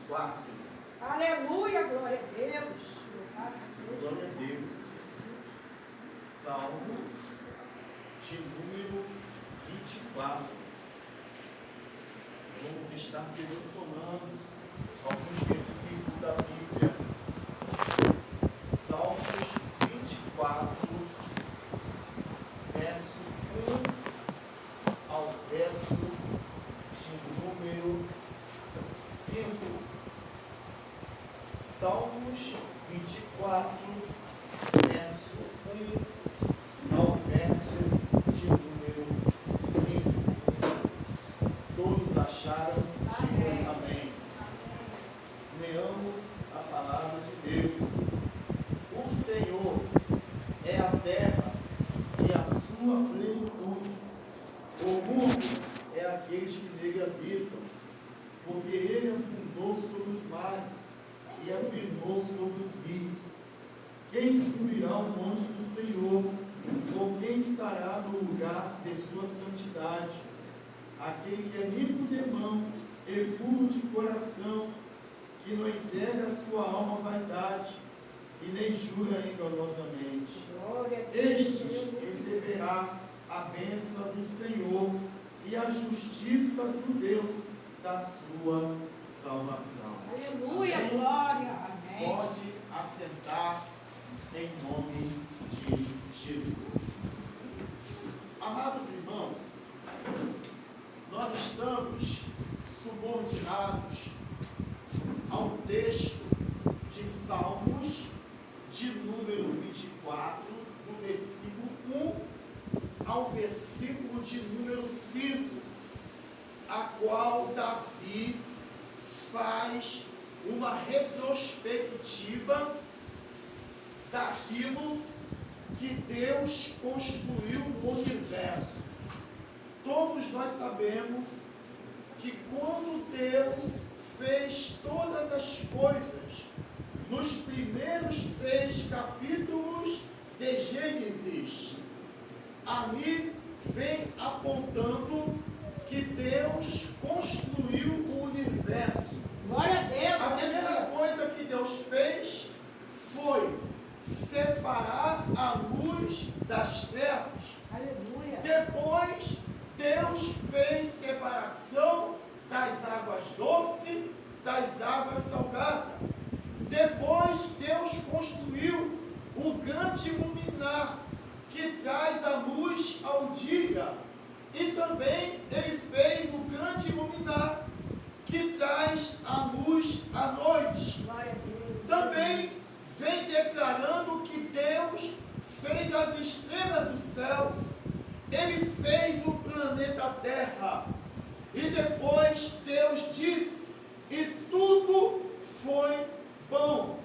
24. Aleluia, glória a Deus. Glória a Deus. Salmos de número 24. Vamos estar selecionando alguns versículos da Bíblia. Salmos 24, verso 1 ao verso de número 5. Salmos 24, verso 1 ao verso de número 5. Todos acharam? Digam amém. Leamos a palavra de Deus. O Senhor é a terra e a sua plenitude. O mundo é aqueles que nele habitam, porque ele afundou sobre os mares e afirmou sobre os rios. Quem subirá ao monte do Senhor? Ou quem estará no lugar de sua santidade? Aquele que é limpo de mão e puro de coração, que não entrega a sua alma à vaidade e nem jura enganosamente. Este receberá a bênção do Senhor e a justiça do Deus da sua salvação. Aleluia, Amém? glória. Amém. Pode assentar em nome de Jesus. Amados irmãos, nós estamos subordinados ao texto de Salmos de número 24, do versículo 1 ao versículo de número 5, a qual Davi faz uma retrospectiva daquilo que Deus construiu no universo. Todos nós sabemos que quando Deus fez todas as coisas, nos primeiros 3 capítulos de Gênesis, ali vem apontando que Deus construiu o universo. Glória a Deus. A primeira coisa que Deus fez foi separar a luz das trevas. Aleluia. Depois, Deus fez separação das águas doces das águas salgadas. Depois, Deus construiu o grande luminar que traz a luz ao dia. E também Ele fez o grande luminar que traz a luz à noite. Glória a Deus. Também vem declarando que Deus fez as estrelas dos céus. Ele fez o planeta Terra. E depois Deus disse, e tudo foi bom.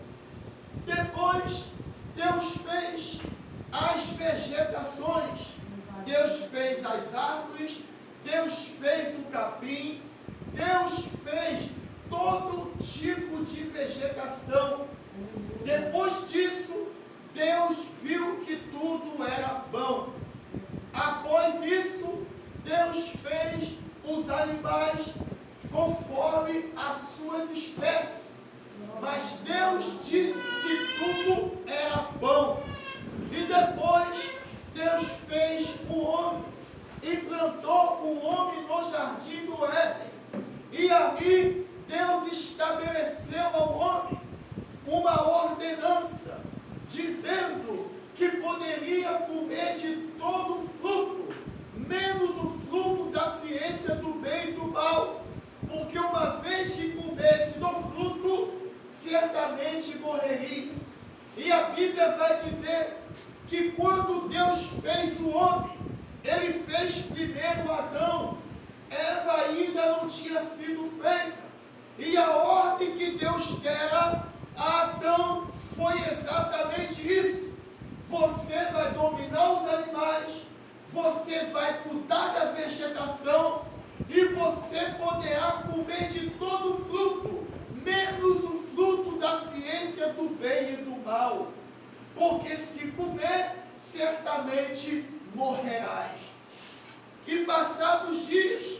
Depois Deus fez as vegetações. Deus fez as árvores. Deus fez o capim. Deus fez todo tipo de vegetação. Depois disso, Deus viu que tudo era bom. Após isso, Deus fez os animais conforme as suas espécies. Mas Deus disse que tudo era bom. E depois, Deus fez o homem e plantou o homem no jardim do Éden. E ali, Deus estabeleceu ao homem uma ordenança, dizendo que poderia comer de todo fruto, menos o fruto da ciência do bem e do mal, porque uma vez que comesse do fruto, certamente morreria. E a Bíblia vai dizer que quando Deus fez o homem, Ele fez primeiro Adão. Eva ainda não tinha sido feita. E a ordem que Deus dera a Adão foi exatamente isso. Você vai dominar os animais, você vai cuidar da vegetação e você poderá comer de todo fruto, menos o fruto da ciência do bem e do mal. Porque se comer, certamente morrerás. E passados dias,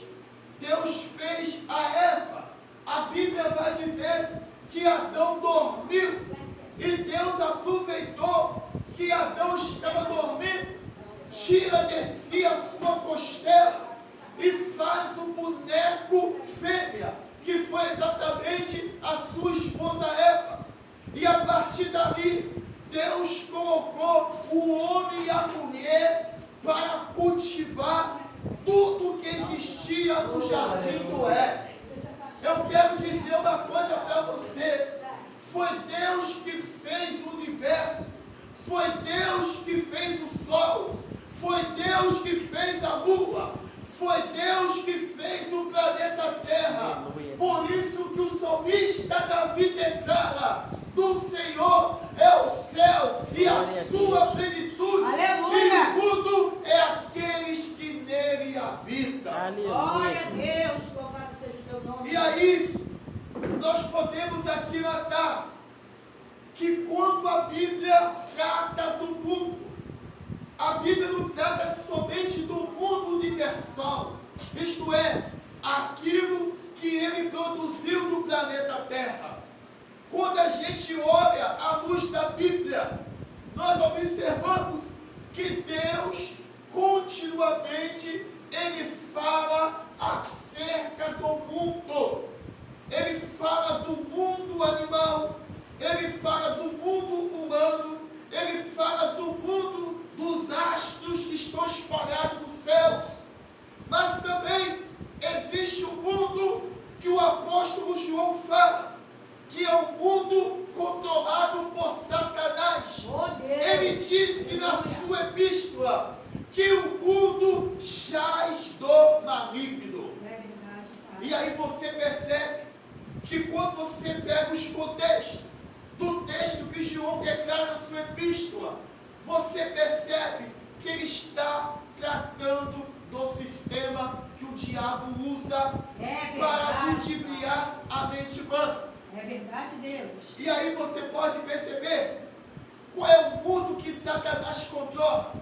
Deus fez a Eva. A Bíblia vai dizer que Adão dormiu. E Deus aproveitou que Adão estava dormindo, tira de si a sua costela e faz um boneco fêmea, que foi exatamente a sua esposa Eva. E a partir dali, Deus colocou o homem e a mulher para cultivar tudo que existia no jardim do Éden. Eu quero dizer uma coisa para você. Foi Deus que fez o universo. Foi Deus que fez o sol. Foi Deus que fez a lua. Foi Deus que fez o planeta Terra. Por isso que o salmista Davi declara: do Senhor é o céu e a sua plenitude. Aleluia. E o mundo é aqueles que nele habitam. Glória a Deus, louvado seja o teu nome. E aí, nós podemos aqui notar que quando a Bíblia trata do mundo, a Bíblia não trata somente do mundo universal, isto é, aquilo que ele produziu no planeta Terra. Quando a gente olha à luz da Bíblia, nós observamos que Deus continuamente ele fala acerca do mundo. Ele fala do mundo animal, ele fala do mundo humano, ele fala do mundo dos astros que estão espalhados nos céus. Mas também existe um mundo que o apóstolo João fala, que é o mundo controlado por Satanás. Oh, Deus. Ele disse na sua epístola que o mundo jaz do maligno. É verdade, Pai. E aí você percebe que quando você pega os contextos do texto que João declara na sua epístola, você percebe que ele está tratando do sistema que o diabo usa para ludibriar a mente humana. É verdade, Deus. E aí você pode perceber qual é o mundo que Satanás controla: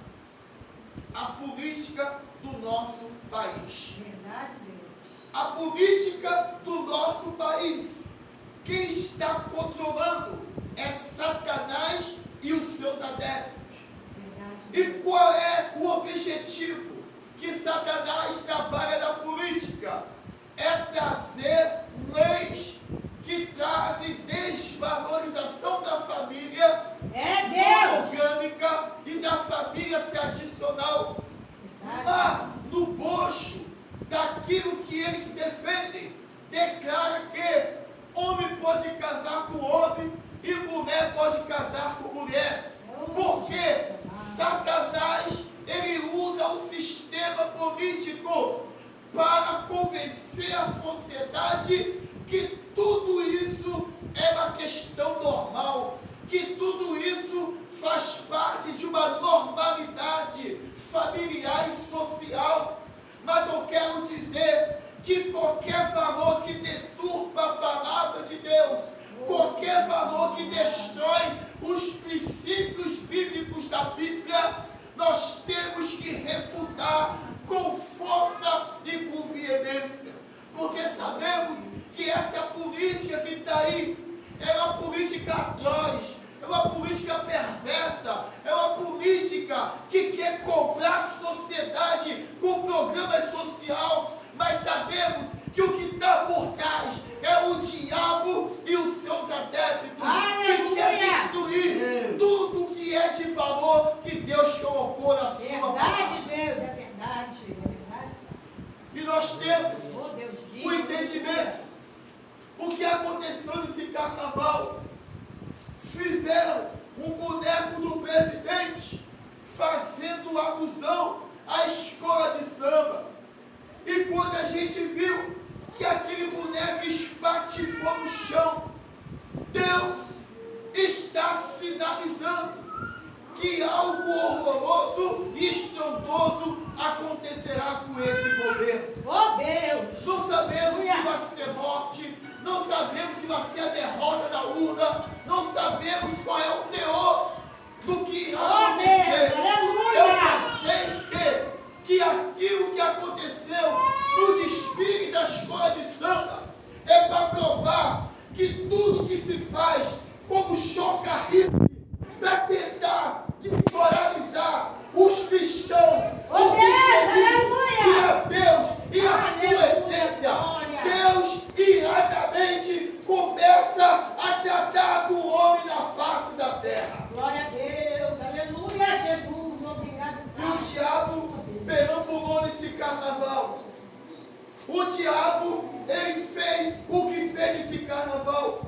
a política do nosso país. Verdade, Deus. A política do nosso país. Quem está controlando é Satanás e os seus adeptos. Verdade, E Deus. qual é o objetivo que Satanás trabalha na política? É trazer leis que trazem desvalorização da família É Deus. monogâmica e da família tradicional. Verdade. Lá no bojo daquilo que eles defendem, declara que homem pode casar com homem e mulher pode casar com mulher. Porque Satanás ele usa o sistema político para convencer a sociedade que tudo isso é uma questão normal, que tudo isso faz parte de uma normalidade familiar e social. Mas eu quero dizer que qualquer valor que deturpa a palavra de Deus, qualquer valor que destrói os princípios bíblicos da Bíblia, nós temos que refutar com força e com veemência. Porque sabemos que essa política que está aí é uma política atroz, é uma política perversa, é uma política que quer comprar a sociedade com programa social, mas sabemos que o que está por trás é o diabo e os seus adeptos, que quer destruir tudo que é de valor que Deus colocou na sua palavra. Verdade, Deus. É verdade. É verdade. E nós temos Oh, Deus. o entendimento. O que aconteceu nesse carnaval? Fizeram um boneco do presidente fazendo alusão à escola de samba. E quando a gente viu que aquele boneco espatifou no chão, Deus está sinalizando que algo horroroso e estrondoso acontecerá com esse governo. Oh, Deus. Não sabemos se vai ser morte, não sabemos se vai ser a derrota da urna, não sabemos qual é o teor do que irá acontecer. Aleluia. Eu só sei que aquilo que aconteceu no desfile da escola de samba é para provar que tudo que se faz como chocarrito para tentar desmoralizar os cristãos, o cristianismo e a Deus e a sua essência, Deus iradamente começa a tratar com o homem na face da terra. Glória a Deus, aleluia, Jesus, obrigado. E o diabo perambulou nesse carnaval. O diabo, ele fez o que fez nesse carnaval.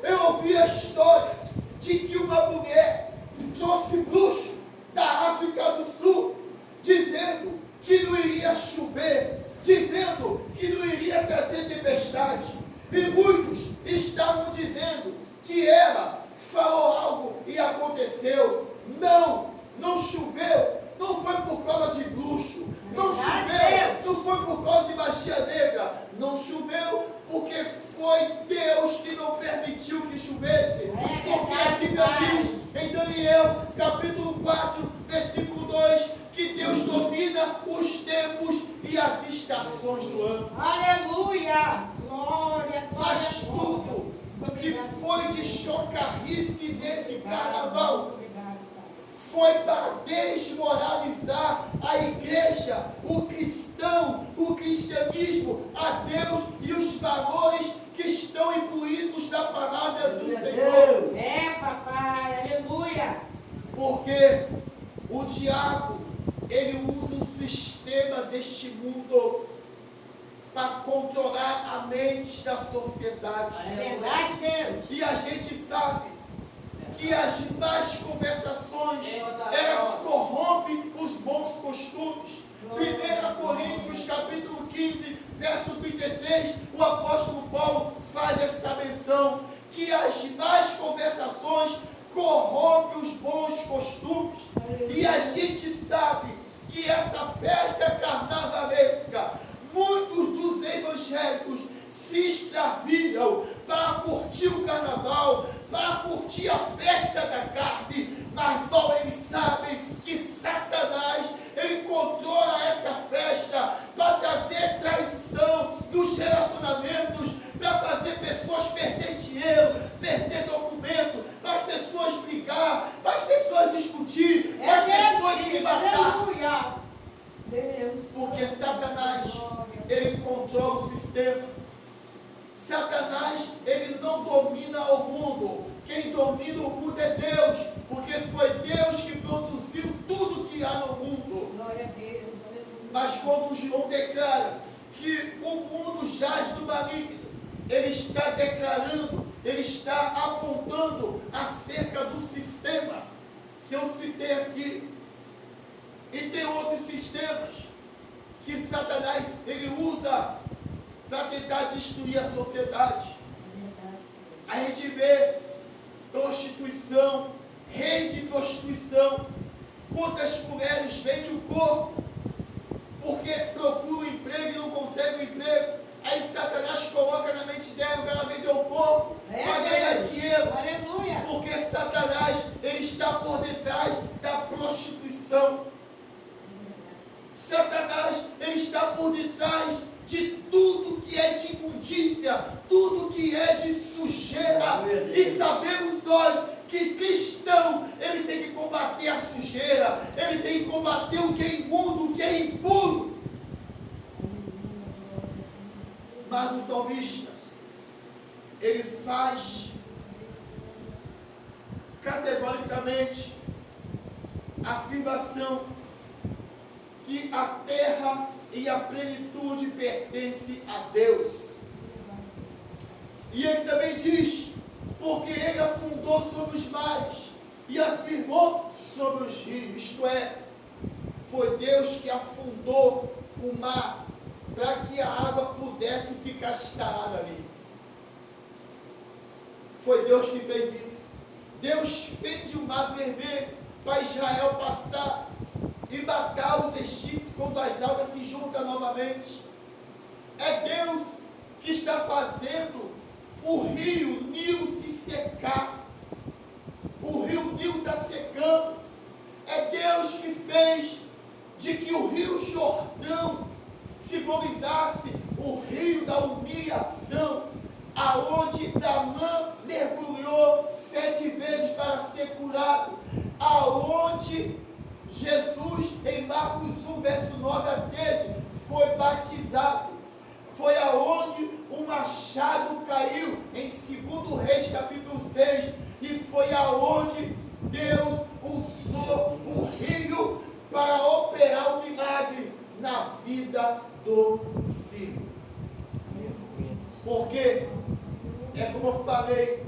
Eu ouvi a história de que uma mulher trouxe bruxo da África do Sul, dizendo que não iria chover, dizendo que não iria trazer tempestade. E muitos estavam dizendo que ela falou algo e aconteceu. Não choveu. Não foi por causa de bruxo. Não choveu. Não foi por causa de magia negra. Não choveu porque foi Deus que não permitiu que chovesse. Porque a Bíblia diz em Daniel, capítulo 4, versículo 2, que Deus domina os tempos e as estações do ano. Aleluia, glória, Mas tudo que foi de chocarrice nesse carnaval foi para desmoralizar a igreja, o cristão, o cristianismo, a Deus e os valores que estão imbuídos na palavra do Senhor. É, papai, aleluia. Porque o diabo, ele usa o sistema deste mundo para controlar a mente da sociedade. É verdade, Deus. E a gente sabe que as más conversações, elas corrompem os bons costumes. 1 Coríntios capítulo 15, verso 33, o apóstolo Paulo faz essa menção, que as más conversações corrompem os bons costumes. E a gente sabe que essa festa carnavalesca, muitos dos evangélicos se extraviam para curtir o carnaval, para curtir a festa da carne, mas mal eles sabem que Satanás, ele controla essa festa para trazer traição nos relacionamentos, para fazer pessoas perder dinheiro, perder documento, para as pessoas brigar, para as pessoas discutir, para as pessoas se matar. Aleluia. Deus. Porque Satanás, ele controla o sistema. Satanás, ele não domina o mundo. Quem domina o mundo é Deus, porque foi Deus que produziu tudo que há no mundo. Glória a Deus, aleluia. Mas quando João declara que o mundo jaz do maligno, ele está declarando, ele está apontando acerca do sistema que eu citei aqui. E tem outros sistemas que Satanás, ele usa para tentar destruir a sociedade. A gente vê prostituição, reis de prostituição. Quantas mulheres vendem o corpo porque procuram um emprego e não conseguem um emprego. Aí Satanás coloca na mente dela para ela vender o corpo para ganhar dinheiro. Aleluia. Porque Satanás, ele está por detrás da prostituição. Satanás, ele está por detrás de tudo que é de imundícia, tudo que é de sujeira. E sabemos nós que cristão, ele tem que combater a sujeira, ele tem que combater o que é imundo, o que é impuro. Mas o salmista, ele faz categoricamente a afirmação que a terra e a plenitude pertence a Deus. E ele também diz, porque ele afundou sobre os mares e afirmou sobre os rios. Isto é, foi Deus que afundou o mar para que a água pudesse ficar estarada ali. Foi Deus que fez isso. Deus fez o mar vermelho para Israel passar e matar os egípcios quando as águas se juntam novamente. É Deus que está fazendo o rio Nilo se secar. O rio Nilo está secando. É Deus que fez de que o rio Jordão simbolizasse o rio da humilhação, aonde aonde Naamã mergulhou 7 vezes para ser curado, aonde Jesus, em Marcos 1, verso 9 a 13, foi batizado, foi aonde o machado caiu, em 2 Reis, capítulo 6, e foi aonde Deus usou o rio para operar o milagre na vida do Sírio. Porque, é como eu falei,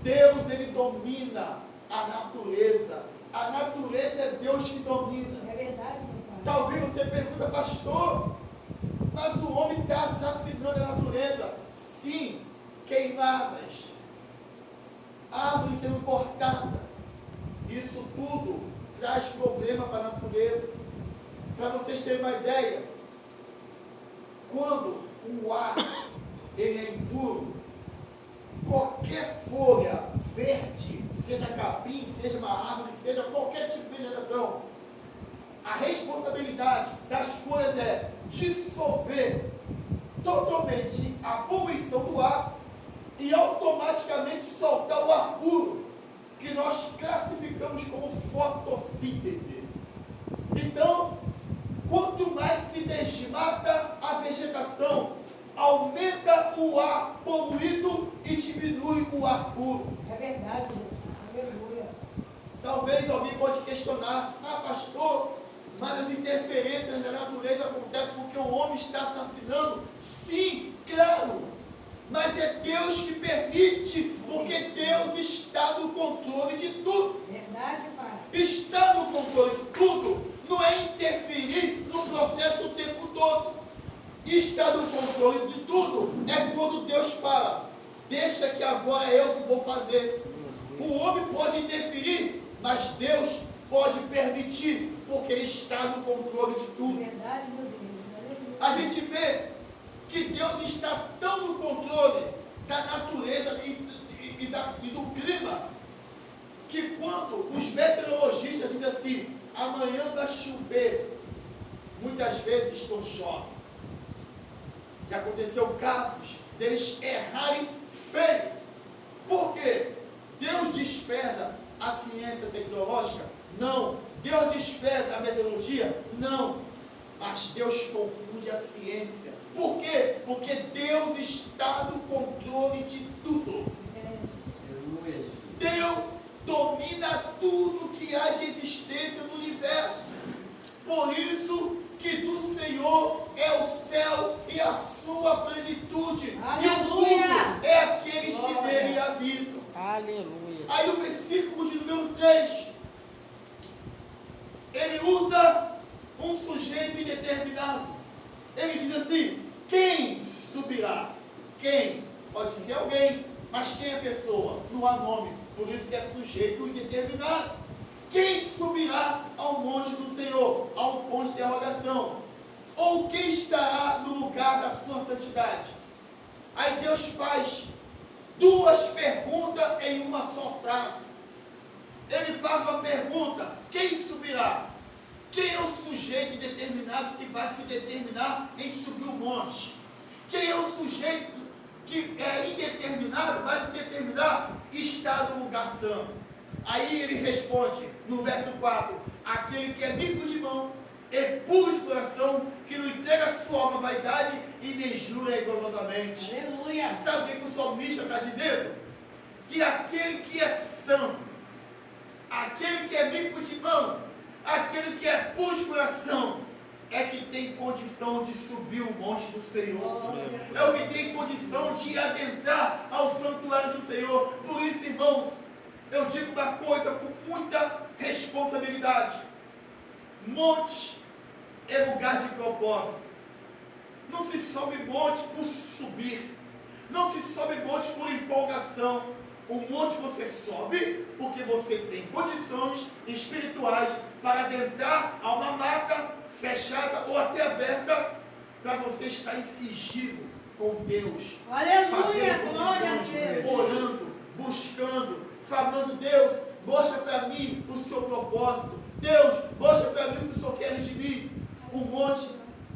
Deus, ele domina a natureza. A natureza é Deus que domina. É verdade, meu pai. Talvez você pergunta, pastor, mas o homem está assassinando a natureza. Sim, queimadas, árvores sendo cortadas. Isso tudo traz problema para a natureza. Para vocês terem uma ideia, quando o ar ele é impuro, qualquer folha verde, seja capim, seja uma árvore, seja qualquer tipo de vegetação, a responsabilidade das folhas é dissolver totalmente a poluição do ar e automaticamente soltar o ar puro, que nós classificamos como fotossíntese. Então, quanto mais se desmata a vegetação, aumenta o ar poluído e diminui o ar puro. É verdade, meu pai. Aleluia. Talvez alguém pode questionar, pastor, mas as interferências da natureza acontecem porque o homem está assassinando. Sim, claro, mas é Deus que permite, porque Deus está no controle de tudo. Verdade, pai. Está no controle de tudo, não é interferir no processo o tempo todo. Está no controle de tudo é quando Deus fala, deixa que agora é eu que vou fazer. O homem pode interferir, mas Deus pode permitir, porque Ele está no controle de tudo. Verdade, meu Deus. Aleluia. A gente vê que Deus está tão no controle da natureza e do clima, que quando os meteorologistas dizem assim, amanhã vai chover, muitas vezes não chove. Já aconteceu casos deles errarem feio. Por quê? Deus despreza a ciência tecnológica? Não. Deus despreza a meteorologia? Não. Mas Deus confunde a ciência. Por quê? Porque Deus está no controle de tudo. Deus domina tudo que há de existência no universo. Por isso que do Senhor é o céu e a sua plenitude. Aleluia. E o mundo é aqueles que nele habitam. Aleluia. Aí no versículo de número 3, ele usa um sujeito indeterminado. Ele diz assim, quem subirá? Quem? Pode ser alguém, mas quem é a pessoa? Não há nome, por isso que é sujeito indeterminado. Quem subirá ao monte do Senhor? Ao ponto de interrogação. Ou quem estará no lugar da sua santidade? Aí Deus faz 2 perguntas em uma só frase. Ele faz uma pergunta, quem subirá? Quem é o sujeito indeterminado que vai se determinar em subir o monte? Quem é o sujeito que é indeterminado, vai se determinar e estar no lugar santo? Aí ele responde, no verso 4, aquele que é limpo de mão e puro de coração, que não entrega sua alma à vaidade e nem jura rigorosamente. Aleluia. Sabe o que o salmista está dizendo? Que aquele que é santo, aquele que é limpo de mão, aquele que é puro de coração, é que tem condição de subir o monte do Senhor. É o que tem condição de adentrar ao santuário do Senhor. Por isso, irmãos, eu digo uma coisa com muita responsabilidade. Monte é lugar de propósito. Não se sobe monte por subir. Não se sobe monte por empolgação. O monte você sobe porque você tem condições espirituais para adentrar a uma mata fechada ou até aberta, para você estar em sigilo com Deus. Aleluia. Fazendo Glória a confissões, Deus. orando, buscando, falando, Deus, mostra para mim o seu propósito. Deus, mostra para mim o que o Senhor quer de mim. O monte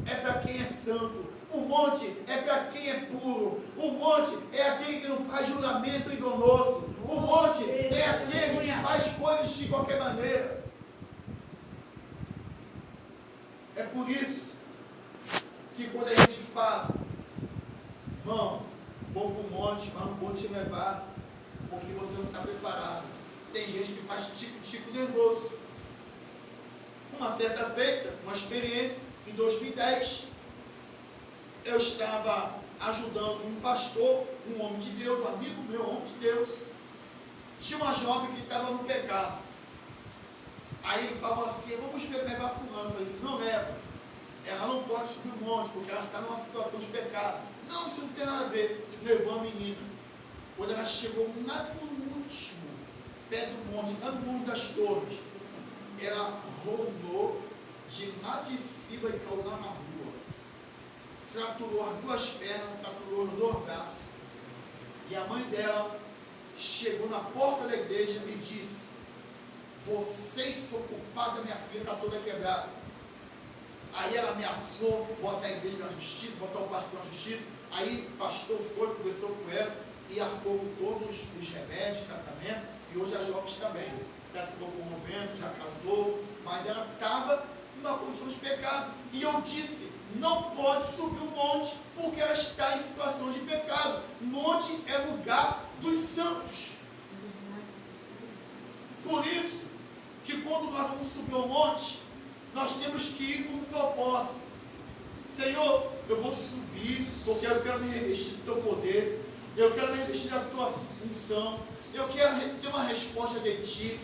é para quem é santo. O monte é para quem é puro. O monte é aquele que não faz julgamento enganoso. O monte é aquele que faz coisas de qualquer maneira. É por isso que quando a gente fala, irmão, vou para o monte, mas não vou te levar, porque você não está preparado. Tem gente que faz tico-tico nervoso. Uma certa feita, uma experiência, em 2010, eu estava ajudando um pastor, um homem de Deus, um amigo meu, um homem de Deus. Tinha uma jovem que estava no pecado. Aí ele falou assim, vamos levar fulano. Eu falei assim, não leva. Ela não pode subir o monte, porque ela está numa situação de pecado. Não, isso não tem nada a ver. Levou a menina. Quando ela chegou lá no último, pé do monte, lá no mundo das torres, ela rodou de lá de cima e caiu lá na rua. Fraturou as duas pernas, fraturou os dois braços. E a mãe dela chegou na porta da igreja e disse, vocês são culpados da minha filha, está toda quebrada. Aí ela ameaçou botar a igreja na justiça, botar o pastor na justiça. Aí o pastor foi, conversou com ela e arcou todos os remédios, tratamento, e hoje a jovem está bem. Já se locomovendo, já casou, mas ela estava numa condição de pecado. E eu disse, não pode subir o monte, porque ela está em situação de pecado. Monte é lugar dos santos. Por isso, que quando nós vamos subir ao monte, nós temos que ir com um propósito. Senhor, eu vou subir, porque eu quero me revestir do teu poder, eu quero me revestir da tua unção, eu quero ter uma resposta de ti.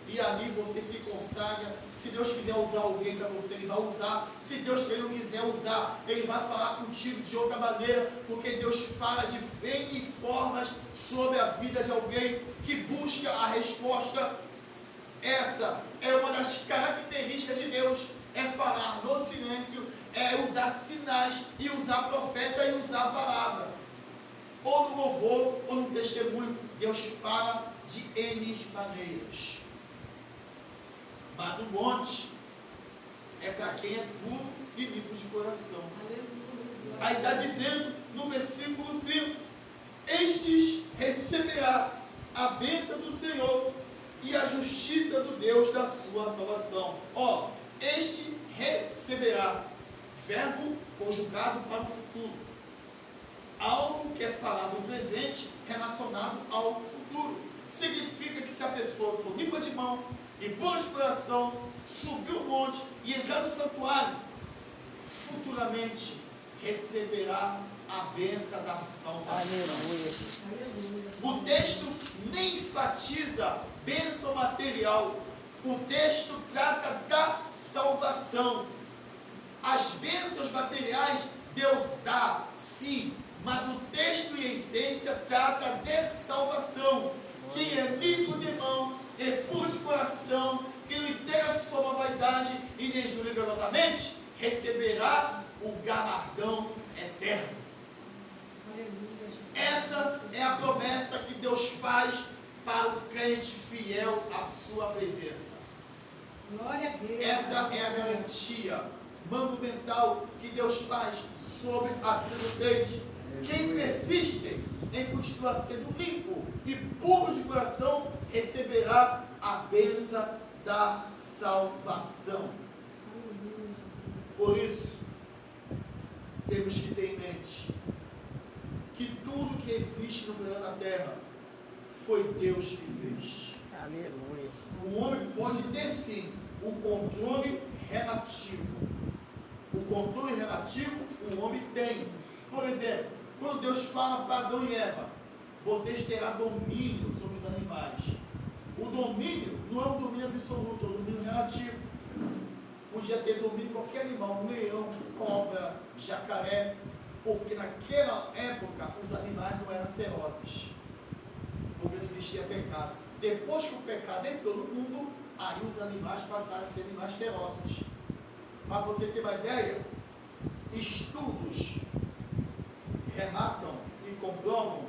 E ali você se consagra. Se Deus quiser usar alguém para você, Ele vai usar. Se Deus não quiser usar, Ele vai falar contigo de outra maneira, porque Deus fala de N formas sobre a vida de alguém que busca a resposta. Essa é uma das características de Deus, é falar no silêncio, é usar sinais, e usar profeta, e usar a palavra. Ou no louvor, ou no testemunho, Deus fala de N maneiras. Mas o monte é para quem é puro e limpo de coração. Aí está dizendo no versículo 5, estes receberá a bênção do Senhor e a justiça do Deus da sua salvação. Ó, este receberá, verbo conjugado para o futuro. Algo que é falado no presente relacionado ao futuro. Significa que se a pessoa for limpa de mão e pura de coração, subir o monte e entrar no santuário, futuramente receberá a bênção da salvação. Aleluia. O texto nem enfatiza bênção material. O texto trata da salvação. As bênçãos materiais Deus dá, sim, mas o texto em essência trata de salvação. Quem é limpo de mão, é puro de coração, que não entrega a sua vaidade e nem jura enganosamente, receberá o galardão eterno. Essa é a promessa que Deus faz para o crente fiel à sua presença. Glória a Deus. Essa é a garantia monumental que Deus faz sobre a vida do crente. Quem persiste em continuar sendo limpo e puro de coração, receberá a bênção da salvação. Por isso, temos que ter em mente que tudo que existe no planeta Terra foi Deus que fez. Aleluia. O homem pode ter sim o controle relativo. O controle relativo o homem tem. Por exemplo, quando Deus fala para Adão e Eva, vocês terão domínio sobre os animais. O domínio não é um domínio absoluto, é um domínio relativo. Podia ter domínio qualquer animal, leão, cobra, jacaré, porque naquela época os animais não eram ferozes, porque não existia pecado. Depois que o pecado entrou no mundo, aí os animais passaram a ser animais ferozes. Para você ter uma ideia, estudos relatam e comprovam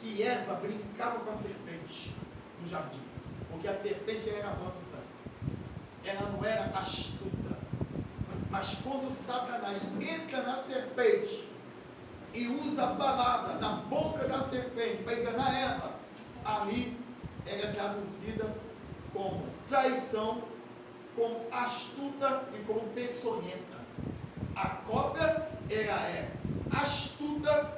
que Eva brincava com a serpente no jardim, porque a serpente era mansa, ela não era astuta. Mas quando Satanás entra na serpente e usa a palavra da boca da serpente para enganar Eva, ali ela é traduzida como traição, como astuta e como peçonhenta. A cobra, ela é astuta,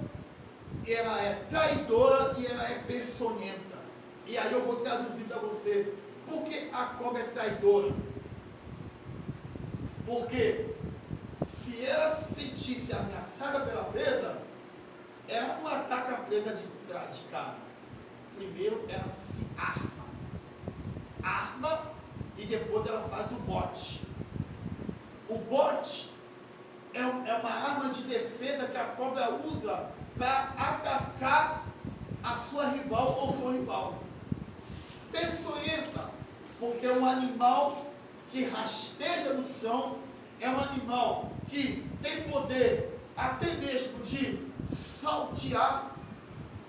ela é traidora e ela é peçonhenta. E aí eu vou traduzir para você. Por que a cobra é traidora? Porque se ela se sentisse ameaçada pela presa, ela não ataca a presa de cara. Primeiro ela se arma e depois ela faz o bote. O bote é uma arma de defesa que a cobra usa para atacar a sua rival ou seu rival. Peçonhenta, porque é um animal que rasteja no chão, é um animal que tem poder até mesmo de saltear,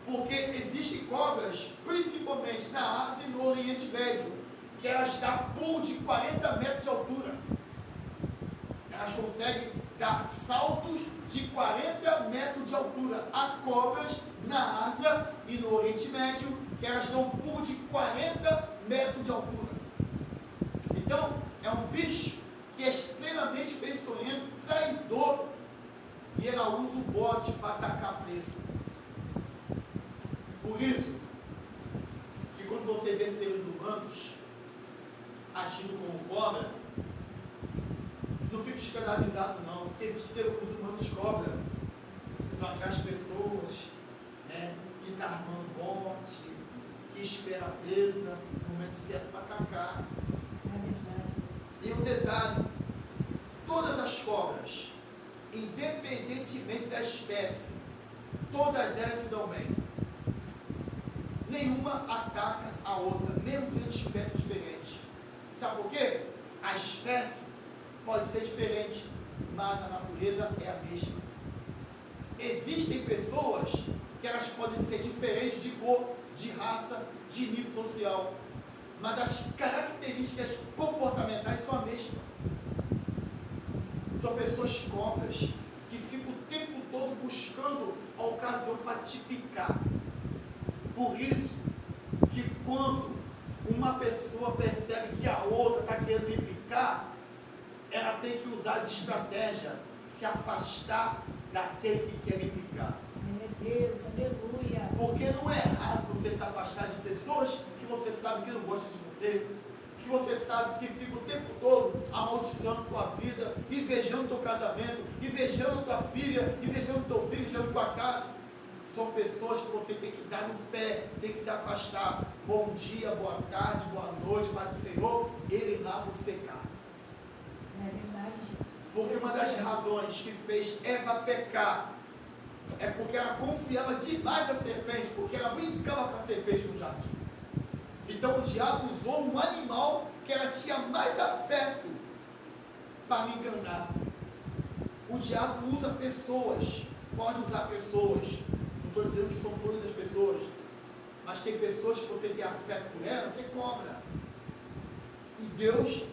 porque existem cobras, principalmente na Ásia e no Oriente Médio, que elas dão pulo de 40 metros de altura. Elas conseguem dar saltos de 40 metros de altura. Há cobras na Ásia e no Oriente Médio que elas dão pulo de 40 metros de altura. Então, é um bicho que é extremamente peçonhento, traidor, e ela usa o bote para atacar a presa. Por isso, que quando você vê seres humanos agindo como cobra, não fique escandalizado não, porque existem seres humanos cobra, são aquelas pessoas, né, que estão armando bote, que espera a presa no momento certo para atacar. E um detalhe, todas as cobras, independentemente da espécie, todas elas se dão bem. Nenhuma ataca a outra, mesmo sendo espécies diferentes. Sabe por quê? A espécie pode ser diferente, mas a natureza é a mesma. Existem pessoas que elas podem ser diferentes de cor, de raça, de nível social, mas as características comportamentais são a mesma. São pessoas cobras que ficam o tempo todo buscando a ocasião para te picar. Por isso que quando uma pessoa percebe que a outra está querendo lhe picar, ela tem que usar de estratégia, se afastar daquele que quer lhe picar. Meu Deus, aleluia. Porque não é errado você se afastar de pessoas que você sabe que não gostam de você, que você sabe que fica o tempo todo amaldiçoando tua vida, invejando teu casamento, invejando tua filha, invejando teu filho, invejando tua casa. São pessoas que você tem que dar no pé, tem que se afastar. Bom dia, boa tarde, boa noite, Pai do Senhor, Ele lá você cá. É verdade, Jesus. Porque uma das razões que fez Eva pecar é porque ela confiava demais na serpente, porque ela brincava com a serpente no jardim. Então o diabo usou um animal que ela tinha mais afeto para me enganar. O diabo usa pessoas, pode usar pessoas. Não estou dizendo que são todas as pessoas, mas tem pessoas que você tem afeto por ela, que é cobra. E Deus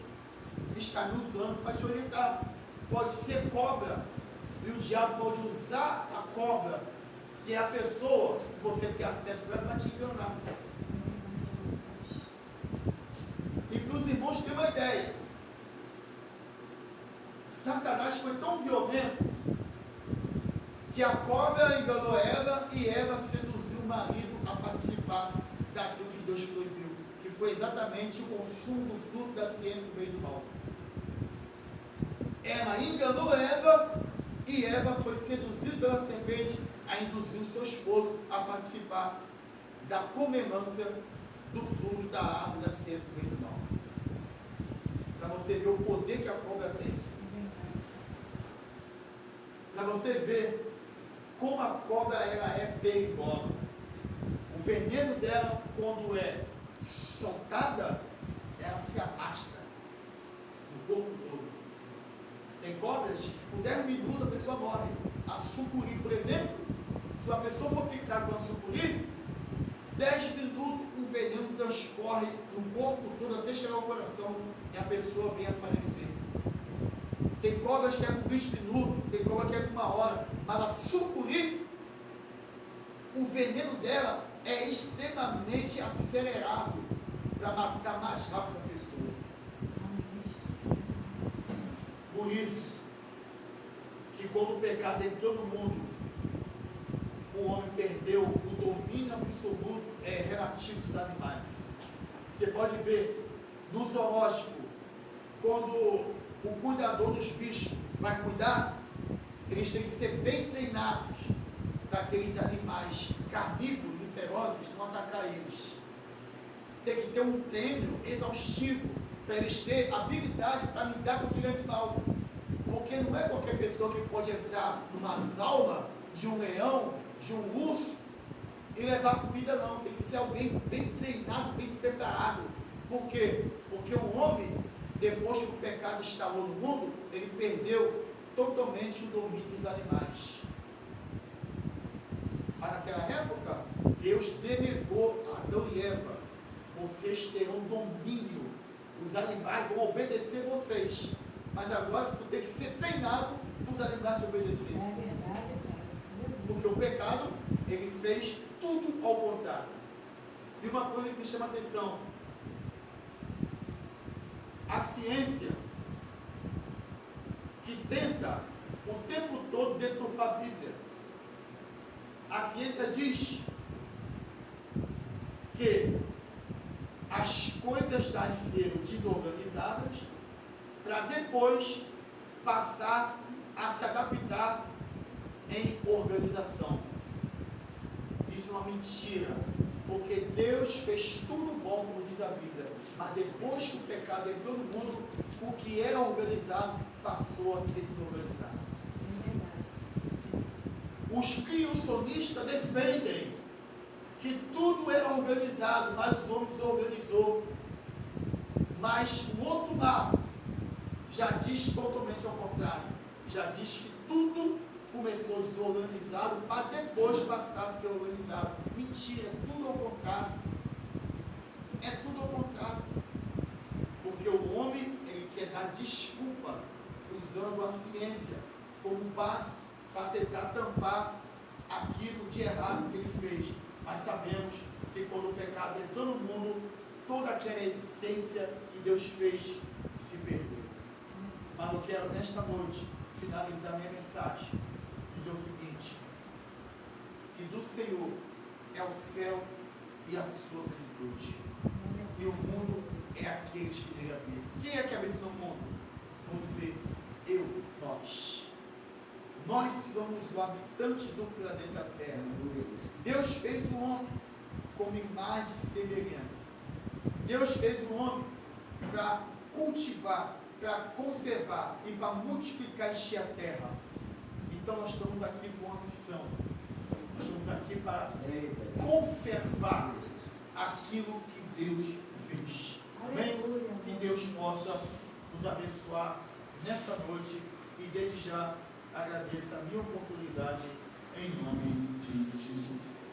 está me usando para te orientar. Pode ser cobra, e o diabo pode usar a cobra, que é a pessoa que você tem afeto por ela, para te enganar. E para os irmãos terem uma ideia, Satanás foi tão violento que a cobra enganou Eva e Eva seduziu o marido a participar daquilo que Deus proibiu, que foi exatamente o consumo do fruto da ciência do bem e do mal. Ela enganou Eva e Eva foi seduzida pela serpente a induzir o seu esposo a participar da comunância do fruto da árvore da ciência do bem e do mal. Para você ver o poder que a cobra tem. Para você ver como a cobra ela é perigosa. O veneno dela, quando é soltada, ela se arrasta no corpo todo. Tem cobras que com 10 minutos a pessoa morre. A sucuri, por exemplo, se uma pessoa for picada com a sucuri, 10 minutos o veneno transcorre no corpo todo até chegar ao coração e a pessoa vem a falecer. Tem cobras que é com 20 minutos, tem cobra que é com 1 hora, mas a sucuri veneno dela é extremamente acelerado para matar mais rápido a pessoa. Por isso, que quando o pecado entrou no mundo, o homem perdeu o domínio absoluto relativo dos animais. Você pode ver no zoológico, quando o cuidador dos bichos vai cuidar, eles têm que ser bem treinados para aqueles animais carnívoros e ferozes não atacar eles. Tem que ter um treino exaustivo para eles terem habilidade para lidar com aquele animal. Porque não é qualquer pessoa que pode entrar numa jaula de um leão, de um urso e levar comida, não. Tem que ser alguém bem treinado, bem preparado. Por quê? Porque o homem, depois que o pecado instalou no mundo, ele perdeu totalmente o domínio dos animais. Mas naquela época, Deus delegou a Adão e Eva: vocês terão domínio, os animais vão obedecer vocês. Mas agora tu tem que ser treinado para os animais te obedecer. É verdade, cara. Porque o pecado, ele fez tudo ao contrário. E uma coisa que me chama a atenção: a ciência, que tenta o tempo todo deturpar a Bíblia. A ciência diz que as coisas nasceram desorganizadas para depois passar a se adaptar em organização. Isso é uma mentira, porque Deus fez tudo bom, como diz a Bíblia, mas depois que o pecado entrou no mundo, o que era organizado passou a ser desorganizado. É verdade. Os criacionistas defendem que tudo era organizado, mas o homem desorganizou. Mas o outro lado já diz totalmente ao contrário. Já diz que tudo começou desorganizado para depois passar a ser organizado. Mentira, é tudo ao contrário. É tudo ao contrário. Porque o homem, ele quer dar desculpa usando a ciência como base para tentar tampar aquilo de errado que ele fez. Mas sabemos que quando o pecado entrou no mundo, toda aquela essência que Deus fez se perdeu. Mas eu quero nesta noite finalizar minha mensagem, dizer o seguinte: que do Senhor é o céu e a sua plenitude, e o mundo é aqueles que nele habitam. Quem é que habita no mundo? Você, eu, nós. Nós somos o habitante do planeta Terra. Deus fez o homem como imagem e semelhança. Deus fez o homem para cultivar, para conservar e para multiplicar e encher a terra. Então nós estamos aqui com uma missão. Nós estamos aqui para conservar aquilo que Deus fez. Amém? Que Deus possa nos abençoar nessa noite, e desde já agradeço a minha oportunidade em nome de Jesus.